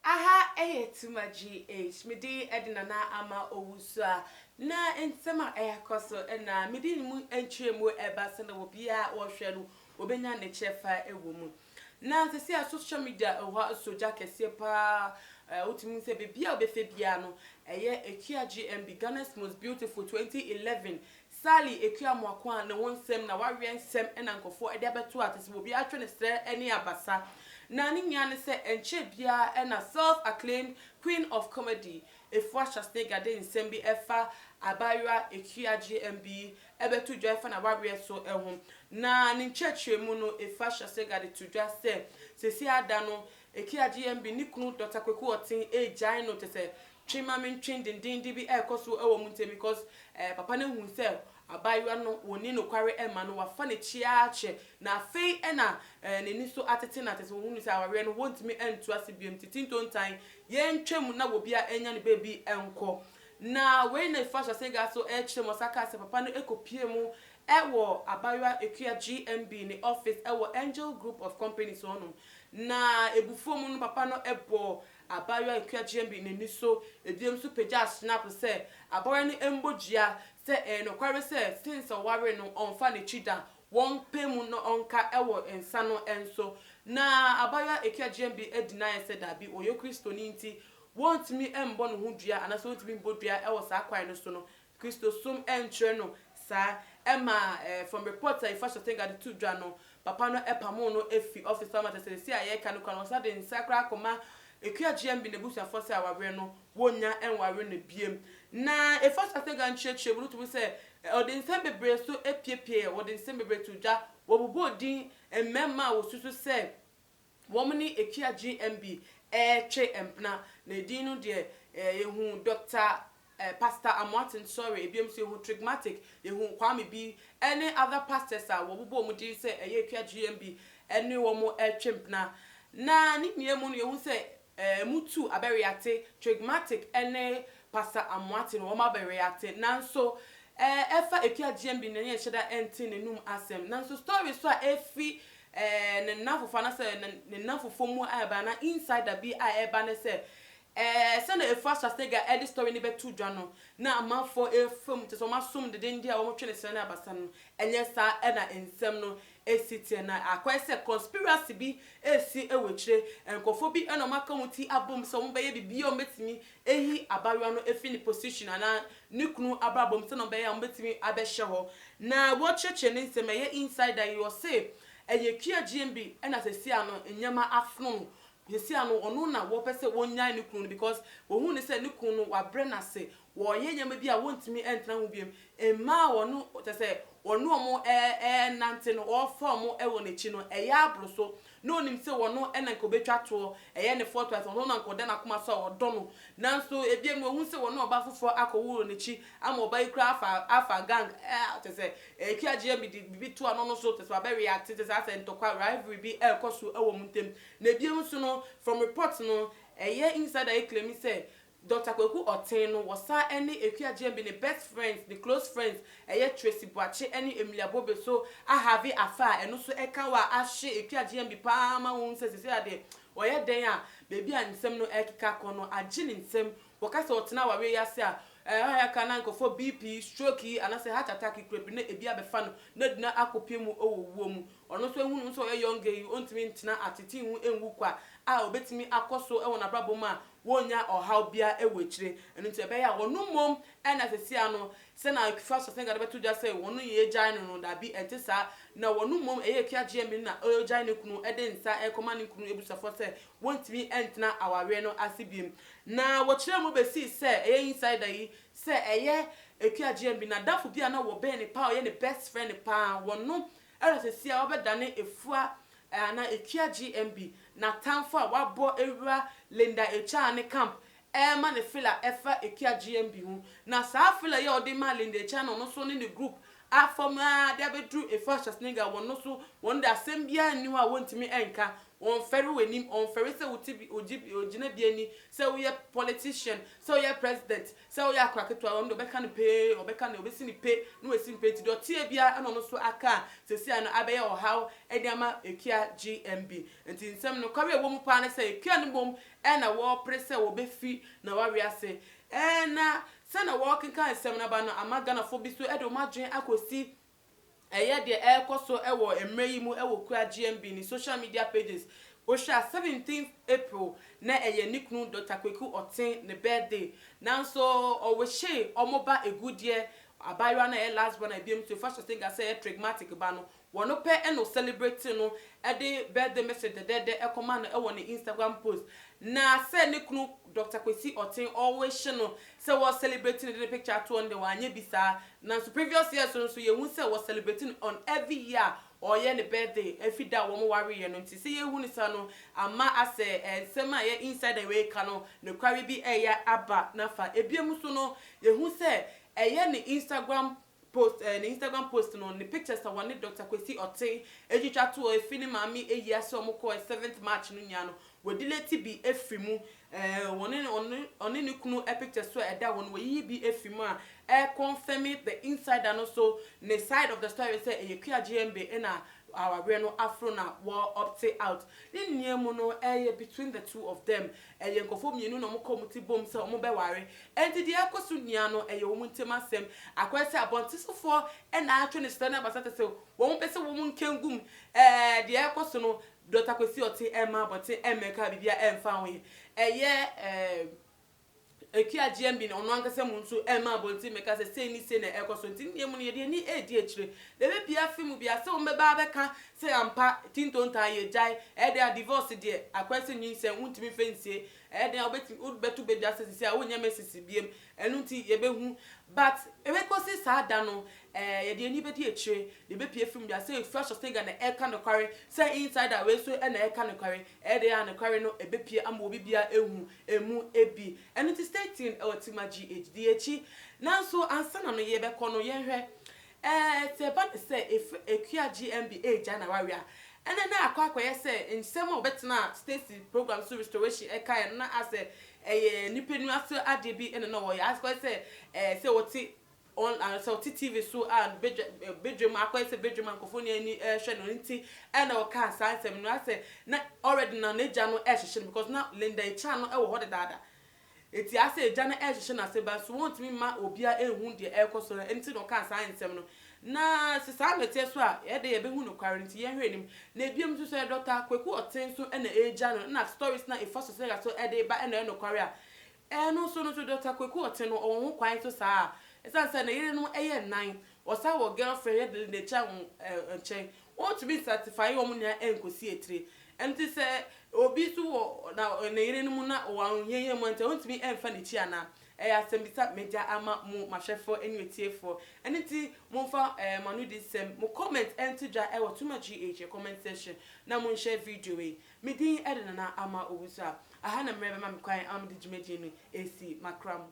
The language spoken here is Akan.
Aha tuma GH midi edina na ama owusu na nsema koso na midi mu entwemu eba se na obia wo hwe no obenya ne chefa ewo mu na sesi a social media ho soja kese pa utimi se bibia obefe bia no Ekia GMB Ghana's most beautiful 2011 Sally Ekia Mwakwa na wonsem na wawe nsem na nkofo ede abeto atese obi atwe ne sre ene abasa na ni nya ne se enche bia na self-acclaimed queen of comedy efwa Shasnega de nsem bi efa abaywa Ekia GMB ebeto dwa efa na wawe so ehom na ni nchechwe mu no efwa Shasnega de tudwa se sesi ada no Ekia GMB ni kunu Dr. Kweku Otin ejai no tese twima mentwin dindindi bi ekoso ewo munte because papa na hu se abaywa no woni no kware ema no wafa ne chiache na afei na neni so atete na tese hu ni se aware no wontimi entu ase biem titintontan ye ntwem na wobia enya ne baby enko na we na fashion singer so mo saka se papa no ekopie mu ewo abaywa Ekia GMB ni office ewo Angel Group of Companies ono na ebufo mu no papa no ebo abaywa Ekia GMB ni so ediem so peja snap se abaywa ni embojia se no kware se since ware no onfa ne chida won pemu no onka ewo ensa no enso na abaywa Ekia GMB deny se da bi oyo Kristo ni nti want me embo no hudua ana so timi mbodua ewo sa kwan no so no Kristo sum entre no sa Emma from reporter if I should think at the two no papa no epamo no efi officer matter say see aye kan no sa de nsakra koma Ekia GMB ne busu afo say aware no wonya enware no biem na if I should think an church we to say odin se bebre so epiepie odin se bebre to dwa wo bobo din emema wo susu say womni Ekia GMB twe empna na din no de yehu Dr. Pastor Amartin sorry ebiem so yehu Trigmatic yehu Kwame bi any other pastors are wo bobo mu di say Ekia GMB any wo mo twempna na ni miemu no yehu say mutu aberiate Trigmatic any Pastor Amartin wo ma aberiate nanso efa Ekia GMB na ye cheda enti nenum asem nanso story so a efi ne nafofo na se ne nafofo mu aba na insider bi a eba ne se se na first Shasnega edit story ni betu dwa no na amanfo efom te so masum de ndi a wo twene se na abasa no enye sa na ensem no esiti na akwese conspiracy bi esi ewechire enkofo bi eno maka muti abom se mo beye bibi o metimi ehi abarwa no efi ni position na nikunu abrabom se no beye o metimi abehye ho na wo cheche ni nsem ye insider you say Ekia GMB na sesi ano enyama afno yesi ano ono na wo pese wonya ni kunu because wo hu ni se ni kunu wa brena se wo ye nyama bi a wontimi entna ho biem emma wono te se wono omo nante no o form ewo nechi no eya abro so no onim se wono na nko betwa to ne photo as wono na nko de na koma so odo no nanso ebiem wo hu se wono oba fofo akowuro nechi ama oba ikra afa gang te se Ekia GMB bi to ano no so te se ba react te se ase ntokwa rivalry bi ekoso ewo muntem na ebiem so no from reports no insider claim say Dr. Kweku Otin no wasa any Ekia GMB the best friends the close friends Tracy Boache any Emilia Bobe so I have it affair and also eka wa ahye Ekia GMB pa ma won say ade oye den a baby a nsem no ekika kono agye ne nsem wakase Otina wa we yase a ya kana nkofo BP stroke anase heart attack krepi na ebi abefa no na dina akopemu owuwo mu ono so ehunu so ye young girl ontimi ntina atete hu enwu kwa a obetimi akoso ewo na brabo ma wonya ohaw bia ewechire enu nti ebe ya wonu mom na sesi ano se na first Shasnega de betu just say wonu ye gyan no da bi entisa na wonu mom Ekia GMB na o gyan ne kunu ede nsa ekoma ne kunu ebusafo se wontimi entina aware no asibiem na wo kire mo besi se insider yi se Ekia GMB na dafu bia na wo be ne pa o ne best friend pa wonu era sesi a obedane efua na Ekia GMB na tanfo a wabo ewura Linda Echa ne camp ma ne fila efa Ekia GMB hu na sa fila ye odi ma Linda Echa no so ne group afoma de abedru efashas nigga won no so won da asem bia ni wa wontimi enka on fere wenim on fere se wotibi ojibi ogina bia ni se wo ye politician se wo ye president se wo ye akwaketwa on do beka ne pe obeka ne obesi ni pe no wesi ni pe ti do tie bia ana no so aka sesi ano abeye ohaw ediama ekia GMB enti nsem no kwawe wo mu pa ne se ekia ne bom e na wo prese wo befi na wa wiase na se na wo kenka nsem na ba no amagana fo bi so e do madwen akosi eye de ekoso ewo emreyi mu ewo kwa GMB ni social media pages osha 17th April na eye nikunu Dr. Kweku Otin ne birthday nanso owehye omoba egudie abaywa na e last one ebiem to first thing I say pragmatic ba no wono pe eno celebrate no e de birthday message de ekoma no ewo ne Instagram post na say nikunu Dr. Kwesi Otin always no say was celebrating the picture to on the wanye bisa na so previous years so ye hu say was celebrating on every year or ye ne birthday every day wo mo ware ye no nti say ye hu ni sa no ama ase ensema ye inside the way ka no ne kwari bi eya aba na fa ebiem so no ye hu say eye ne Instagram post no the pictures of one Dr. Kwesi Otin ejitwa to efini mami eyi ase omko 7th March no nya no we delete bi efimu one ne kunu picture so eda won we yi bi efimu a confirming the inside and also the side of the story say ekia GMB na our no afro na war opt out ni niemu no between the two of them nkofo mienu no mko muti bom se omo be ware enti de akoso nia no wo muntem asem akwese abontisofo na atwe ne stand abasata se wo pese wo nkengum de akoso no Dr. Kwesi Otin ema bote emeka bibia emfa ho ekia GMB no ankase mu nso ema bonti meka se ni se na ekoso nti niemu no ye ni edi echire debe bia fimu bia se o meba beka se ampa tintonta ye jai de divorce de akwese nyin se wuntimi fensie de obeti betu be bia se a wonya mesisi biem enu nti ye behu but ebekosi saada no ye de ni bedi echire debe pie fimu bia se fresh thing na eka no kware se inside away so na eka no kware de an kware no ebepie ama obi bia ehu emu ebi enu nti stay tuned Otima GHD echi nanso ansana no ye beko no ye hwe se ba se ekia GMB age na waria ene na akwa ye se nsem obetena Stacy program so restoration eka na ase nipenu aso ade bi ene no wo ya asko se woti on so TV so and bedroom akwa se bedroom ankofoni ani hwe no nti ene o ka sansem no ase na already na neja no ehhye because na Linda Echa no e wo hode dada eti ase eja na ehhye na se ba so wont mi ma obia ehun de ekoso nti no ka sansem no na sisa mete so a ye de ye behu no kware nti ye hwe nim na ebiem so so Dr. Kweku Otin so na eja no na stories na ifoso so so e de ba na no kware a no so no to Dr. Kweku Otin no o ho kwan so sa esanse na yire no eye nan osa wo girlfriend ye de le cha nchen want to be certified wo mu na enkosi etire enti se obi so wo na yire no mu na wo anyeye mu enti want to be emfa ne chi ana asembisa media ama mu mahwefo enwetiefo eniti momfa manu disem mo comment entija wo tuma GH comment section na mo share video e medin edena na ama owusa aha na mrebe ma mkwan am de jimedi ni esi makram.